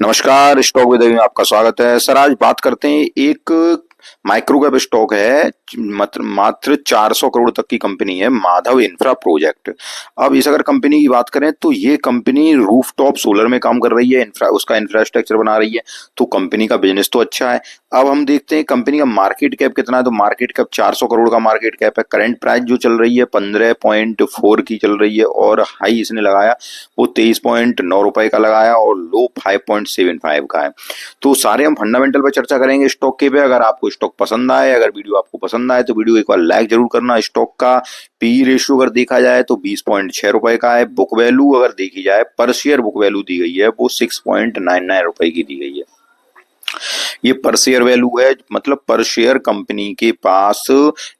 नमस्कार, stock with में आपका स्वागत है। सर आज बात करते हैं एक माइक्रो कैप स्टॉक है, मात्र 400 करोड़ तक की कंपनी है, माधव इंफ्रा प्रोजेक्ट। अब इस अगर कंपनी की बात करें तो ये कंपनी रूफटॉप सोलर में काम कर रही है, उसका इंफ्रास्ट्रक्चर बना रही है, तो कंपनी का बिजनेस तो अच्छा है। अब हम देखते हैं कंपनी का मार्केट कैप कितना है, तो मार्केट कैप 400 करोड़ का मार्केट कैप है। करंट प्राइस जो चल रही है 15.4 की चल रही है और हाई इसने लगाया वो 23.9 रुपए का लगाया और लो 5.75 का है। तो सारे हम फंडामेंटल पर चर्चा करेंगे स्टॉक के पे। अगर आपको स्टॉक पसंद आए, अगर वीडियो आपको पसंद आए तो वीडियो एक बार लाइक जरूर करना। स्टॉक का पी रेशियो अगर देखा जाए तो 20.6 रुपए का है। बुक वैल्यू अगर देखी जाए, पर शेयर बुक वैल्यू दी गई है वो 6.99 रुपए की दी गई है। ये पर शेयर वैल्यू है, मतलब पर शेयर कंपनी के पास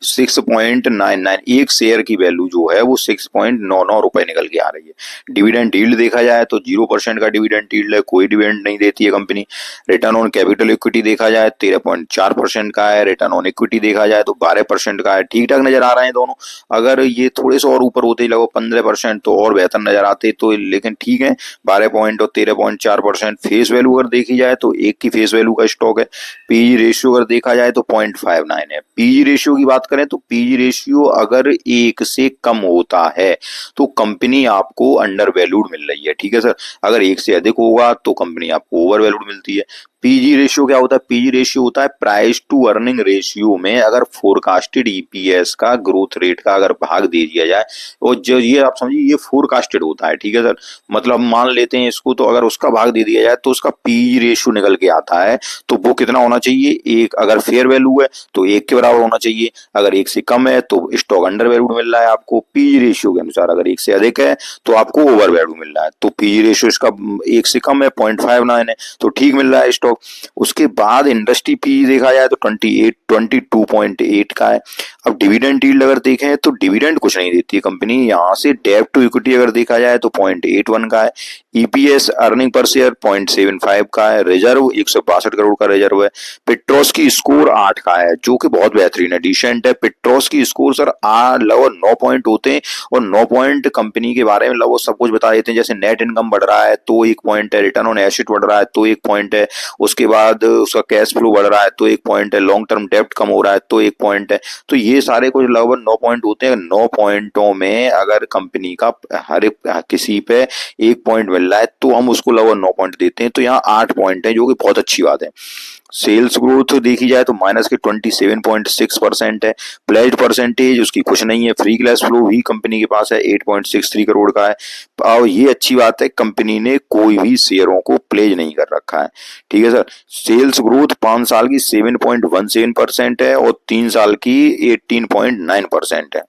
6.99, एक शेयर की वैल्यू जो है वो 6.99 रुपए निकल के आ रही है। डिविडेंड यील्ड देखा जाए तो 0% का डिविडेंड यील्ड है, कोई डिविडेंड नहीं देती है company. Return on capital equity देखा जाए 13.4% का है। रिटर्न ऑन इक्विटी देखा जाए तो 12% का है। ठीक ठाक नजर आ रहे हैं दोनों। अगर ये थोड़े से और ऊपर होते लगो 15% तो और बेहतर नजर आते, तो लेकिन ठीक है 12 पॉइंट और 13.4%। फेस वैल्यू अगर देखी जाए तो एक की फेस वैल्यू का स्टॉक है। पीई रेशियो अगर देखा जाए तो 0.59 है। पीई रेशियो की बात करें तो पीई रेशियो अगर एक से कम होता है तो कंपनी आपको अंडर वैल्यूड मिल रही है, ठीक है सर। अगर एक से अधिक होगा तो कंपनी आपको ओवर वैल्यूड मिलती है। पीजी रेशियो क्या होता है? पीजी रेशियो होता है प्राइस टू अर्निंग रेशियो में अगर फोरकास्टेड ईपीएस का ग्रोथ रेट का अगर भाग दे दिया जाए, और जो ये आप समझिए ये फोरकास्टेड होता है, ठीक है सर। मतलब मान लेते हैं इसको, तो अगर उसका भाग दे दिया जाए तो उसका पीजी रेशियो निकल के आता है। तो वो कितना होना चाहिए? एक। अगर फेयर वैल्यू है तो एक के बराबर होना चाहिए। अगर एक से कम है तो स्टॉक अंडर वैल्यूड मिल रहा है आपको पीजी रेशियो के अनुसार। अगर एक से अधिक है तो आपको ओवर वैल्यू मिल रहा है। तो पीजी रेशियो इसका एक से कम है, 0.59 है, तो ठीक मिल रहा है स्टॉक। उसके बाद इंडस्ट्री पी देखा जाए तो 22.8 का है। अब डिविडेंड यील्ड अगर देखें तो डिविडेंड कुछ नहीं देती है कंपनी यहाँ से। डेब्ट टू इक्विटी अगर देखा जाए तो 0.81 का है। ईपीएस अर्निंग पर शेयर 0.75 का है। रिजर्व 162 करोड़ का रिजर्व है। पेट्रोस की स्कोर 8 का है, जो कि बहुत बेहतरीन है, डिसेंट है। पेट्रोस की स्कोर सर लगभग 9 पॉइंट होते हैं, और 9 पॉइंट कंपनी के बारे में लगभग सब कुछ बता देते हैं। जैसे नेट इनकम बढ़ रहा है तो 1 पॉइंट है, रिटर्न ऑन एसेट बढ़ रहा है तो 1 पॉइंट है, उसके बाद उसका कैश फ्लो बढ़ रहा है तो 1 पॉइंट है, लॉन्ग टर्म डेब्ट कम हो रहा है तो 1 पॉइंट है। तो ये सारे कुछ लगभग 9 पॉइंट होते हैं। 9 पॉइंटों में अगर कंपनी का हर किसी पे 1 पॉइंट मिल रहा है तो हम उसको लगभग 9 पॉइंट देते हैं। तो यहाँ 8 पॉइंट है, जो कि बहुत अच्छी बात है। सेल्स ग्रोथ देखी जाए तो माइनस के 27.6% है। प्लेज्ड परसेंटेज उसकी कुछ नहीं है। फ्री कैश फ्लो भी कंपनी के पास है 8.63 करोड़ का है। और ये अच्छी बात है, कंपनी ने कोई भी शेयरों को प्लेज नहीं कर रखा है, ठीक है सर। सेल्स ग्रोथ 5 साल की 7.17% है और 3 साल की 18.9% है।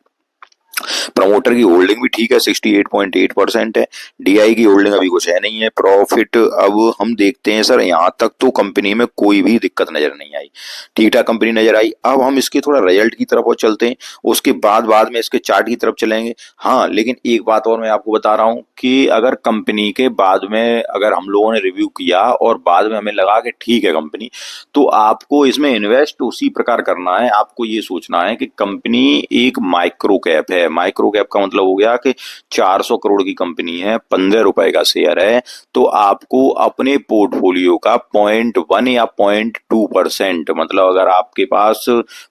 प्रमोटर की होल्डिंग भी ठीक है, 68.8% है। डीआई की होल्डिंग अभी कुछ है नहीं है। प्रॉफिट अब हम देखते हैं सर, यहाँ तक तो कंपनी में कोई भी दिक्कत नजर नहीं आई, ठीक ठाक कंपनी नजर आई। अब हम इसके थोड़ा रिजल्ट की तरफ और चलते हैं, उसके बाद में इसके चार्ट की तरफ चलेंगे। हाँ, लेकिन एक बात और मैं आपको बता रहा हूँ कि अगर कंपनी के बाद में अगर हम लोगों ने रिव्यू किया और बाद में हमें लगा कि ठीक है कंपनी, तो आपको इसमें इन्वेस्ट उसी प्रकार करना है। आपको ये सोचना है कि कंपनी एक माइक्रो कैप है। माइक्रो कैप का मतलब हो गया कि 400 करोड़ की कंपनी है, 15 रुपए का शेयर है, तो आपको अपने पोर्टफोलियो का 0.1 या 0.2%, मतलब अगर आपके पास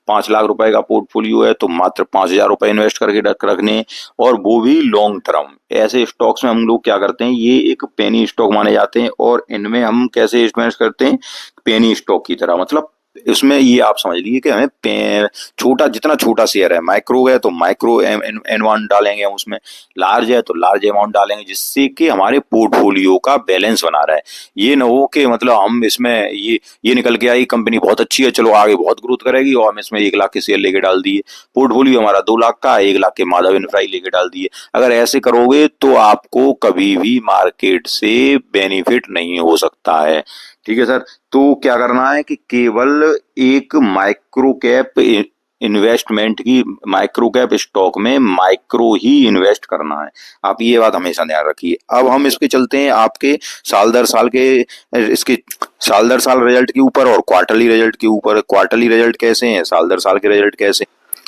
5 लाख रुपए का पोर्टफोलियो है तो मात्र 5,000 रुपए इन्वेस्ट करके रखने, और वो भी लॉन्ग टर्म। ऐसे स्टॉक्स में हम लोग क्या करते हैं, ये एक पेनी स्टॉक माने जाते हैं, और इनमें हम कैसे इन्वेस्ट करते हैं? पेनी स्टॉक की तरह। मतलब इसमें ये आप समझ लीजिए कि हमें छोटा, जितना छोटा शेयर है, माइक्रो है तो माइक्रो अमाउंट डालेंगे हम उसमें, लार्ज है तो लार्ज अमाउंट डालेंगे, जिससे कि हमारे पोर्टफोलियो का बैलेंस बना रहा है। ये ना हो कि मतलब हम इसमें ये निकल के आई कंपनी बहुत अच्छी है, चलो आगे बहुत ग्रोथ करेगी, और हम इसमें 1 लाख के शेयर लेके डाल दिए। पोर्टफोलियो हमारा 2 लाख का, 1 लाख के माधव इंफ्रा लेके डाल दिए। अगर ऐसे करोगे तो आपको कभी भी मार्केट से बेनिफिट नहीं हो सकता है, ठीक है सर। तो क्या करना है कि केवल एक माइक्रो कैप इन्वेस्टमेंट की, माइक्रो कैप स्टॉक में माइक्रो ही इन्वेस्ट करना है। आप ये बात हमेशा ध्यान रखिए। अब हम इस पे चलते हैं आपके साल दर साल के, इसके साल दर साल रिजल्ट के ऊपर और क्वार्टरली रिजल्ट के ऊपर। क्वार्टरली रिजल्ट कैसे हैं, साल दर साल के रिजल्ट कैसे।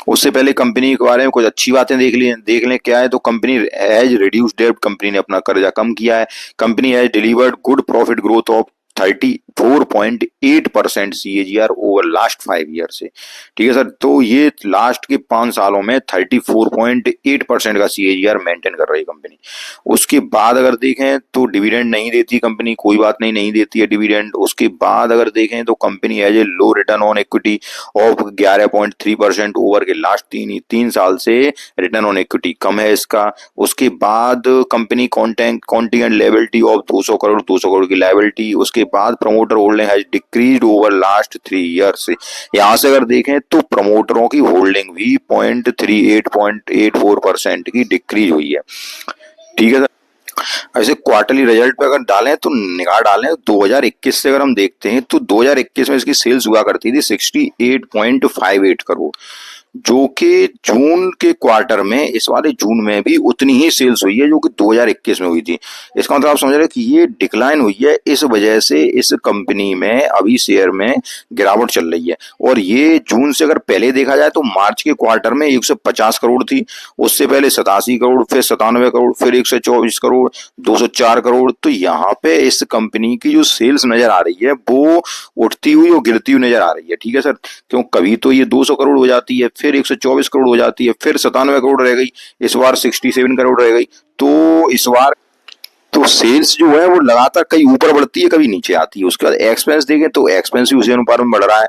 उससे पहले कंपनी के बारे में कुछ अच्छी बातें देख लें। क्या है, तो कंपनी हैज रिड्यूस्ड डेब्ट, कंपनी ने अपना कर्जा कम किया है। Company has delivered good profit growth of 34.8% CAGR over last 5 year से। ठीक है सर, तो ये लास्ट के 5 सालों में 34.8% का CAGR मेंटेन कर रही है कंपनी। उसके बाद अगर देखें तो डिविडेंड नहीं देती कंपनी, कोई बात नहीं, नहीं देती है डिविडेंड। उसके बाद अगर देखें तो company has a low return on equity of 11.3% over के लास्ट तीन साल से रिटर्न ऑन इक्विटी कम है इसका। उसके बाद company contingent liability of 200 crore की लायबिलिटी। उसके बाद promoter holding has decreased over last 3 years. यहाँ से अगर देखें तो प्रमोटरों की होल्डिंग भी 0.38% की डिक्रीज हुई है। ठीक है सर, ऐसे क्वार्टरली रिजल्ट पे अगर डालें तो निगाह डालें 2021 से अगर हम देखते हैं तो 2021 में इसकी सेल्स हुआ करती थी 68.58 करोड़, जो कि जून के क्वार्टर में, इस वाले जून में भी उतनी ही सेल्स हुई है जो कि 2021 में हुई थी। इसका मतलब आप समझ रहे हैं कि ये डिक्लाइन हुई है, इस वजह से इस कंपनी में अभी शेयर में गिरावट चल रही है। और ये जून से अगर पहले देखा जाए तो मार्च के क्वार्टर में 150 करोड़ थी, उससे पहले 87 करोड़, फिर 97 करोड़, फिर 124 करोड़, 204 करोड़। तो यहाँ पे इस कंपनी की जो सेल्स नजर आ रही है वो उठती हुई और गिरती हुई नजर आ रही है। ठीक है सर, क्यों, कभी तो ये 200 करोड़ हो जाती है, फिर 124 करोड़ हो जाती है, फिर 97 करोड़ रह गई, इस बार 67 करोड़ रह गई। तो इस बार तो सेल्स जो है वो लगातार कहीं ऊपर बढ़ती है, कभी नीचे आती है। उसके बाद एक्सपेंस देखें तो एक्सपेंस भी उसी अनुपात में बढ़ रहा है,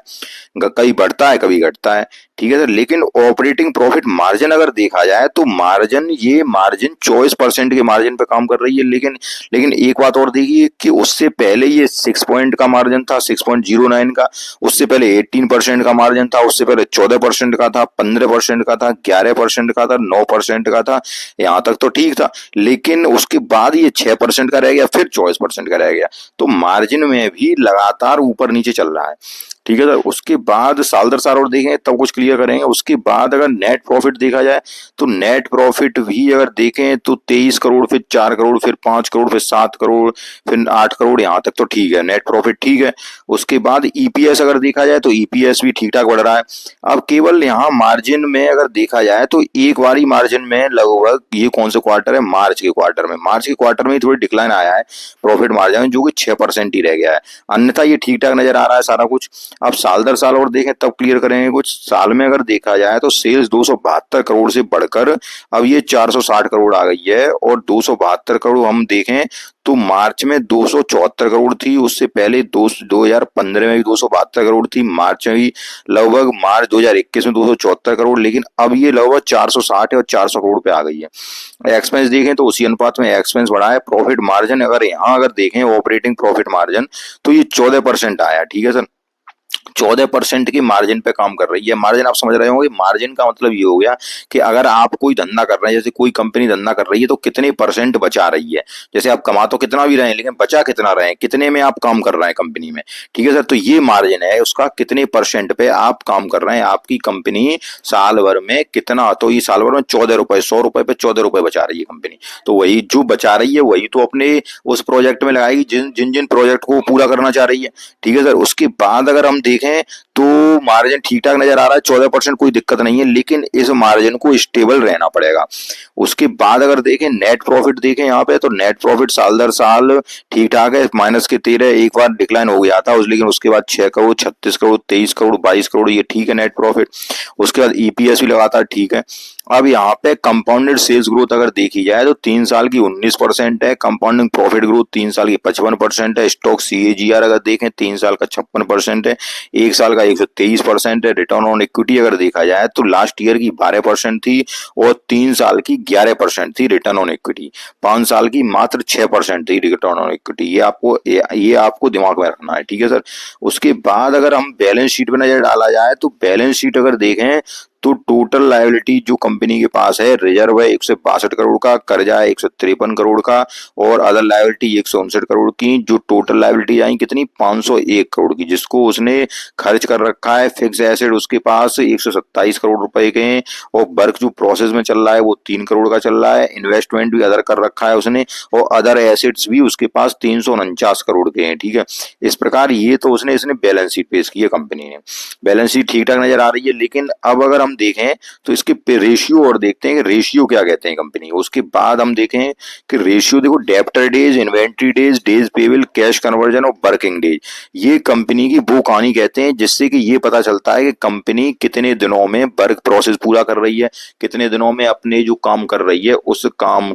कभी बढ़ता है कभी घटता है। ठीक है सर, लेकिन ऑपरेटिंग प्रॉफिट मार्जिन अगर देखा जाए तो ये मार्जिन 24% के मार्जिन पे काम कर रही है। लेकिन लेकिन एक बात और देखिए कि उससे पहले ये 6 पॉइंट का मार्जिन था, 6.09 का। उससे पहले 18% का मार्जिन था, उससे पहले 14% का था, 15% का था, 11% का था, 9% का था। यहाँ तक तो ठीक था, लेकिन उसके बाद ये 6% का रह गया, फिर 24% का रह गया। तो मार्जिन में भी लगातार ऊपर नीचे चल रहा है। ठीक है सर, उसके बाद साल दर साल और देखें तब कुछ क्लियर करेंगे। उसके बाद अगर नेट प्रॉफिट देखा जाए तो नेट प्रॉफिट भी अगर देखें तो 23 करोड़, फिर 4 करोड़, फिर 5 करोड़, फिर 7 करोड़, फिर 8 करोड़। यहाँ तक तो ठीक है, नेट प्रॉफिट ठीक है। उसके बाद ईपीएस अगर देखा जाए तो ईपीएस भी ठीक ठाक बढ़ रहा है। अब केवल यहाँ मार्जिन में अगर देखा जाए तो एक बारी मार्जिन में लगभग, ये कौन से क्वार्टर है, मार्च के क्वार्टर में थोड़ी डिक्लाइन आया है प्रॉफिट मार्जिन में, जो कि 6% ही रह गया है। अन्यथा ये ठीक ठाक नजर आ रहा है सारा कुछ। अब साल दर साल और देखें तब क्लियर करेंगे कुछ। साल में अगर देखा जाए तो सेल्स 272 करोड़ से बढ़कर अब ये 460 करोड़ आ गई है। और 272 करोड़ हम देखें तो मार्च में 274 करोड़ थी, उससे पहले 2015 में भी 272 करोड़ थी, मार्च में भी लगभग, मार्च 2021 में 274 करोड़, लेकिन अब ये लगभग 460 है और 400 करोड़ पे आ गई है। एक्सपेंस देखें तो उसी अनुपात में एक्सपेंस बढ़ा है। प्रॉफिट मार्जिन अगर यहाँ अगर देखें ऑपरेटिंग प्रॉफिट मार्जिन तो ये 14% आया। ठीक है सर, 14% की मार्जिन पे काम कर रही है। मार्जिन आप समझ रहे होंगे, मार्जिन का मतलब ये हो गया कि अगर आप कोई धंधा कर रहे हैं, जैसे कोई कंपनी धंधा कर रही है तो कितने परसेंट बचा रही है। जैसे आप कमा तो कितना भी रहे हैं लेकिन बचा कितना रहे हैं, कितने में आप काम कर रहे हैं कंपनी में। ठीक है सर, तो ये मार्जिन है उसका, कितने परसेंट पे आप काम कर रहे हैं, आपकी कंपनी साल भर में कितना। तो ये साल भर में 14 रुपए, 100 रुपए पे 14 रुपए बचा रही है कंपनी। तो वही जो बचा रही है वही तो अपने उस प्रोजेक्ट में लगाएगी जिन जिन प्रोजेक्ट को पूरा करना चाह रही है। ठीक है सर, उसके बाद अगर हम देखें तो मार्जिन ठीक ठाक नजर आ रहा है, 14%, कोई दिक्कत नहीं है, लेकिन इस मार्जिन को स्टेबल रहना पड़ेगा। उसके बाद अगर देखें नेट प्रॉफिट देखें यहाँ पे तो नेट प्रॉफिट साल दर साल ठीक ठाक है, माइनस के 13, एक बार डिक्लाइन हो गया था लेकिन उसके बाद 6 करोड़, 36 करोड़, 23 करोड़, 22 करोड़, ये ठीक है नेट प्रॉफिट। उसके बाद ईपीएस भी लगातार ठीक है। अब यहाँ पे कंपाउंडेड सेल्स ग्रोथ अगर देखी जाए तो 3 साल की 19% है, कंपाउंडिंग प्रॉफिट ग्रोथ 3 साल की 55% है, स्टॉक सीएजीआर अगर देखें 3 साल का 56% है, 1 साल का 123% है, रिटर्न ऑन इक्विटी अगर देखा जाए तो लास्ट ईयर की 12% थी और 3 साल की 11% थी रिटर्न ऑन इक्विटी, 5 साल की मात्र 6% थी रिटर्न ऑन इक्विटी। ये आपको दिमाग में रखना है। ठीक है सर, उसके बाद अगर हम बैलेंस शीट पे नजर डाला जाए तो बैलेंस शीट अगर देखें तो टोटल लायबिलिटी जो कंपनी के पास है, रिजर्व है 162 करोड़ का, कर्जा है 153 करोड़ का और अदर लायबिलिटी 159 करोड़ की। जो टोटल लायबिलिटी आई कितनी, 501 करोड़ की, जिसको उसने खर्च कर रखा है। फिक्स एसेट उसके पास 127 करोड़ रुपए के हैं और वर्क जो प्रोसेस में चल रहा है वो 3 करोड़ का चल रहा है। इन्वेस्टमेंट भी अदर कर रखा है उसने और अदर एसेट्स भी उसके पास 349 करोड़ के हैं। ठीक है, इस प्रकार ये तो इसने बैलेंस शीट पेश की है कंपनी ने। बैलेंस शीट ठीक ठाक नजर आ रही है, लेकिन अब अगर हम हम देखें तो इसके रेशियो और देखते हैं कि रेशियो क्या कहते हैं कंपनी। उसके बाद हम देखें कि रेशियो देखो, debtor days, inventory days, days payable, cash conversion और वर्किंग डेज, ये कंपनी की वो कहानी कहते हैं जिससे कि ये पता चलता है कि कंपनी कितने दिनों में वर्क प्रोसेस पूरा कर रही है, कितने दिनों में अपने जो काम कर रही है उस काम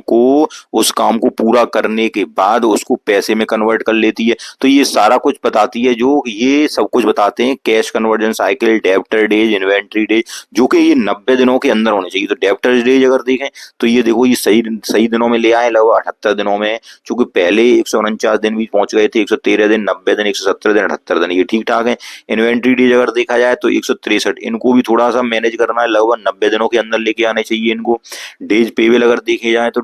को पूरा करने के बाद उसको पैसे में कन्वर्ट कर लेती है। तो ये सारा कुछ बताती है, जो ये सब कुछ बताते हैं cash conversion cycle, debtor days, inventory days, जो कि ये 90 दिनों के अंदर होने चाहिए। तो डेब्टर डेज अगर देखें तो ये देखो, ये सही सही दिनों में ले आए, लगभग 78 दिनों में, चूंकि पहले 149 दिन भी पहुंच गए थे, 113 दिन, 90 दिन, 117 दिन, 78 दिन, ये ठीक ठाक है। इन्वेंट्री डेज अगर देखा जाए तो 163, इनको भी थोड़ा सा मैनेज करना है, लगभग 90 दिनों के अंदर लेके आने चाहिए इनको। डेज पेबल अगर देखे जाए तो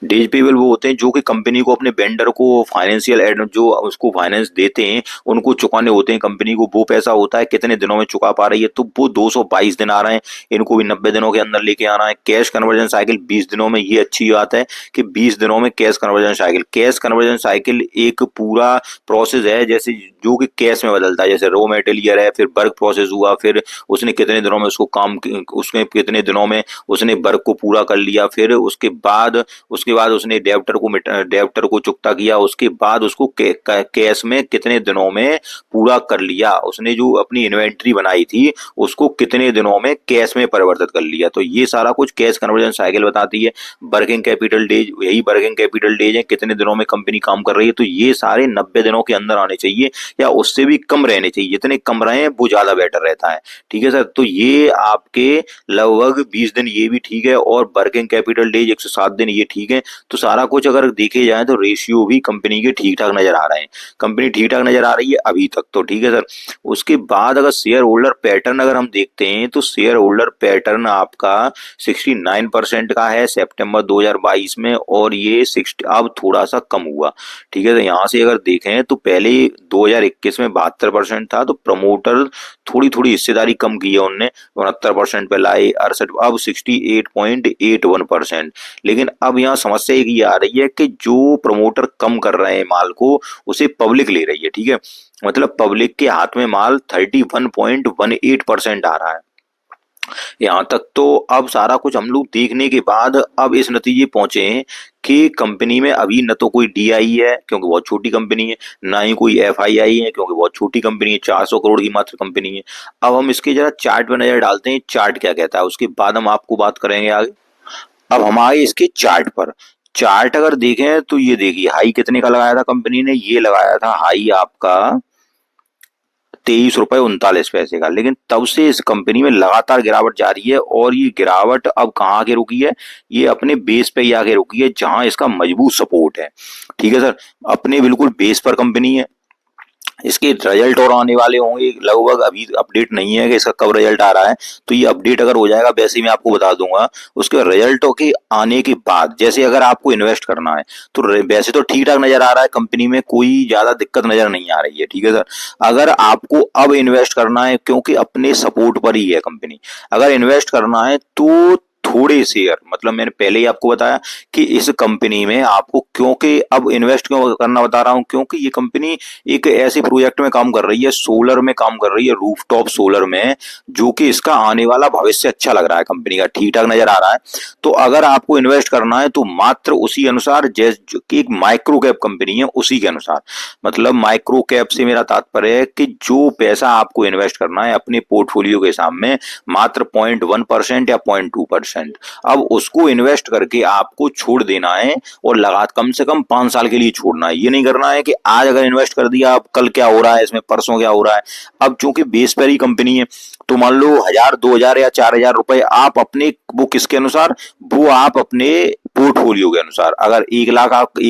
डेज पेबल वो होते हैं जो कि कंपनी को अपने वेंडर को फाइनेंशियल एड जो उसको फाइनेंस देते हैं उनको चुकाने होते हैं कंपनी को, वो पैसा होता है कितने दिनों में चुका पा रही है, तो वो 222 दिन आ रहे हैं, इनको भी 90 दिनों के अंदर लेके आना है। कैश कन्वर्जन साइकिल 20 दिनों में, ये अच्छी बात है कि 20 दिनों में कैश कन्वर्जन साइकिल एक पूरा प्रोसेस है, जैसे जो कि कैश में बदलता है, जैसे रॉ मटेरियल है, फिर वर्क प्रोसेस हुआ, फिर उसने कितने दिनों में उसने कितने दिनों में उसने वर्क को पूरा कर लिया, फिर उसके बाद उसने डेब्टर को चुकता किया, उसके बाद उसको कैश में कितने दिनों में पूरा कर लिया, उसने जो अपनी इन्वेंट्री बनाई थी उसको कितने दिनों में कैश में परिवर्तित कर लिया। तो ये सारा कुछ कैश कन्वर्जन साइकिल बताती है। वर्किंग कैपिटल डेज, यही वर्किंग कैपिटल डेज है, कितने दिनों में कंपनी काम कर रही है, तो ये सारे 90 दिनों के अंदर आने चाहिए या उससे भी कम रहने चाहिए, जितने कम रहे वो ज्यादा बेटर रहता है। ठीक है सर, तो ये आपके लगभग 20 दिन ये भी ठीक है, और वर्किंग कैपिटल डेज 107 दिन ये ठीक है। तो सारा कुछ अगर देखे जाए तो रेशियो भी कंपनी के ठीक ठाक नजर आ रहे हैं, कंपनी ठीक ठाक नजर आ रही है अभी तक तो। ठीक है सर, उसके बाद अगर शेयर होल्डर पैटर्न अगर हम देखते हैं तो शेयर होल्डर पैटर्न आपका 69% का है सितंबर 2022 में, और ये 60 अब थोड़ा सा कम हुआ। ठीक है, तो यहाँ से अगर देखें तो पहले 2021 में 72% था, तो प्रमोटर थोड़ी थोड़ी हिस्सेदारी कम की है उनने, 69% पे लाए, 68, अब 68.81%। लेकिन अब यहाँ समस्या एक ये आ रही है कि जो प्रमोटर कम कर रहे हैं माल को, उसे पब्लिक ले रही है। ठीक है, मतलब पब्लिक के हाथ में माल 31.18% आ रहा है। यहाँ तक तो अब सारा कुछ हम लोग देखने के बाद अब इस नतीजे पहुंचे हैं कि कंपनी में अभी न तो कोई डीआई है क्योंकि बहुत छोटी कंपनी है, ना ही कोई एफआईआई है क्योंकि बहुत छोटी कंपनी है, 400 करोड़ की मात्र कंपनी है। अब हम इसके जरा चार्ट पर नजर डालते हैं, चार्ट क्या कहता है, उसके बाद हम आपको बात करेंगे आगे। अब हम आए इसके चार्ट पर। चार्ट अगर देखें तो ये देखिए, हाई कितने का लगाया था कंपनी ने, ये लगाया था हाई आपका 23 रुपए 39 पैसे का, लेकिन तब से इस कंपनी में लगातार गिरावट जारी है, और ये गिरावट अब कहाँ आके रुकी है, ये अपने बेस पे ही आके रुकी है जहां इसका मजबूत सपोर्ट है। ठीक है सर, अपने बिल्कुल बेस पर कंपनी है। इसके रिजल्ट और आने वाले होंगे, लगभग अभी अपडेट नहीं है कि इसका कब रिजल्ट आ रहा है, तो ये अपडेट अगर हो जाएगा वैसे ही मैं आपको बता दूंगा। उसके रिजल्टों के आने के बाद जैसे अगर आपको इन्वेस्ट करना है तो वैसे तो ठीक ठाक नजर आ रहा है, कंपनी में कोई ज्यादा दिक्कत नजर नहीं आ रही है। ठीक है सर, अगर आपको अब इन्वेस्ट करना है क्योंकि अपने सपोर्ट पर ही है कंपनी, अगर इन्वेस्ट करना है तो थोड़े शेयर, मतलब मैंने पहले ही आपको बताया कि इस कंपनी में आपको क्योंकि अब इन्वेस्ट क्यों करना बता रहा हूं, क्योंकि ये कंपनी एक ऐसे प्रोजेक्ट में काम कर रही है, सोलर में काम कर रही है, रूफटॉप सोलर में, जो कि इसका आने वाला भविष्य अच्छा लग रहा है, कंपनी का ठीक ठाक नजर आ रहा है। तो अगर आपको इन्वेस्ट करना है तो मात्र उसी अनुसार, जैसे कि एक माइक्रो कैप कंपनी है उसी के अनुसार, मतलब माइक्रो कैप से मेरा तात्पर्य है कि जो पैसा आपको इन्वेस्ट करना है अपने पोर्टफोलियो के सामने मात्र 0.1% या 0.2%, अब उसको इन्वेस्ट करके आपको छोड़ देना है, और लगा कम से कम 5 साल के लिए छोड़ना है। ये नहीं करना है कि आज अगर इन्वेस्ट कर दिया अब कल क्या हो रहा है इसमें, परसों क्या हो रहा है। अब चूंकि बेस पर ही कंपनी है तो मान लो 1000, 2000 या 4000 रुपए आप अपने, वो किसके अनुसार, वो आप अपने पोर्टफोलियो के अनुसार, अगर 1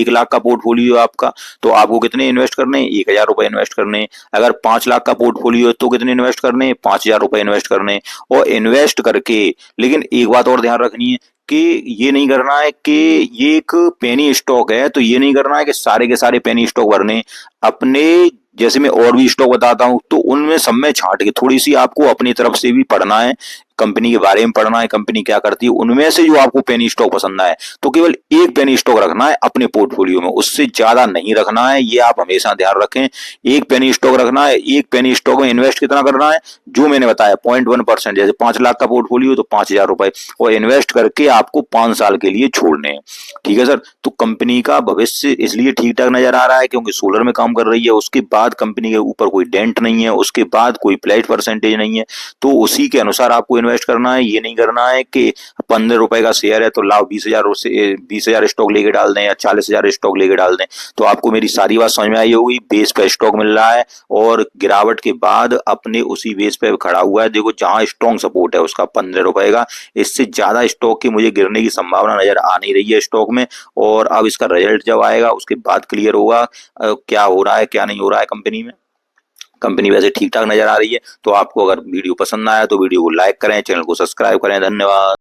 लाख का पोर्टफोलियो आपका, तो आपको कितने इन्वेस्ट करने हैं, 1000 रुपए इन्वेस्ट करने। अगर 5 लाख का पोर्टफोलियो है तो कितने इन्वेस्ट करने हैं, 5000 रुपए इन्वेस्ट करने। और इन्वेस्ट करके, लेकिन एक बात और ध्यान रखनी है कि ये नहीं करना है कि ये एक पेनी स्टॉक है तो ये नहीं करना है कि सारे के सारे पेनी स्टॉक भरने अपने, जैसे मैं और भी स्टॉक बताता हूं तो उनमें सब में छांट के थोड़ी सी आपको अपनी तरफ से भी पढ़ना है, कंपनी के बारे में पढ़ना है, कंपनी क्या करती है, उनमें से जो आपको पेनी स्टॉक पसंद आए तो केवल एक पेनी स्टॉक रखना है अपने पोर्टफोलियो में, उससे ज्यादा नहीं रखना है। ये आप हमेशा ध्यान रखें, एक पेनी स्टॉक रखना है। एक पेनी स्टॉक में इन्वेस्ट कितना करना है, जो मैंने बताया 0.1%, जैसे 5 लाख का पोर्टफोलियो तो 5,000 रुपए, और इन्वेस्ट करके आपको 5 साल के लिए छोड़ने हैं। ठीक है सर। तो कंपनी का भविष्य इसलिए ठीक ठाक नजर आ रहा है क्योंकि सोलर में काम कर रही है, उसके बाद कंपनी के ऊपर कोई डेंट नहीं है, उसके बाद कोई प्लेज परसेंटेज नहीं है, तो उसी के अनुसार आपको इन्वेस्ट करना है। ये नहीं करना है कि 15 रुपए का शेयर है तो लाओ 20,000 स्टॉक लेके डाल दें या 40,000 स्टॉक लेके डाल दें। तो आपको मेरी सारी बात समझ में आई होगी, बेस पे स्टॉक मिल रहा है और गिरावट के बाद अपने उसी बेस पे खड़ा हुआ है। देखो जहां स्ट्रॉन्ग सपोर्ट है उसका 15 रुपए का, इससे ज्यादा स्टॉक की मुझे गिरने की संभावना नजर आ नहीं रही है स्टॉक में। और अब इसका रिजल्ट जब आएगा उसके बाद क्लियर होगा क्या हो रहा है क्या नहीं हो रहा है कंपनी में। कंपनी वैसे ठीक ठाक नजर आ रही है। तो आपको अगर वीडियो पसंद आया तो वीडियो को लाइक करें, चैनल को सब्सक्राइब करें। धन्यवाद।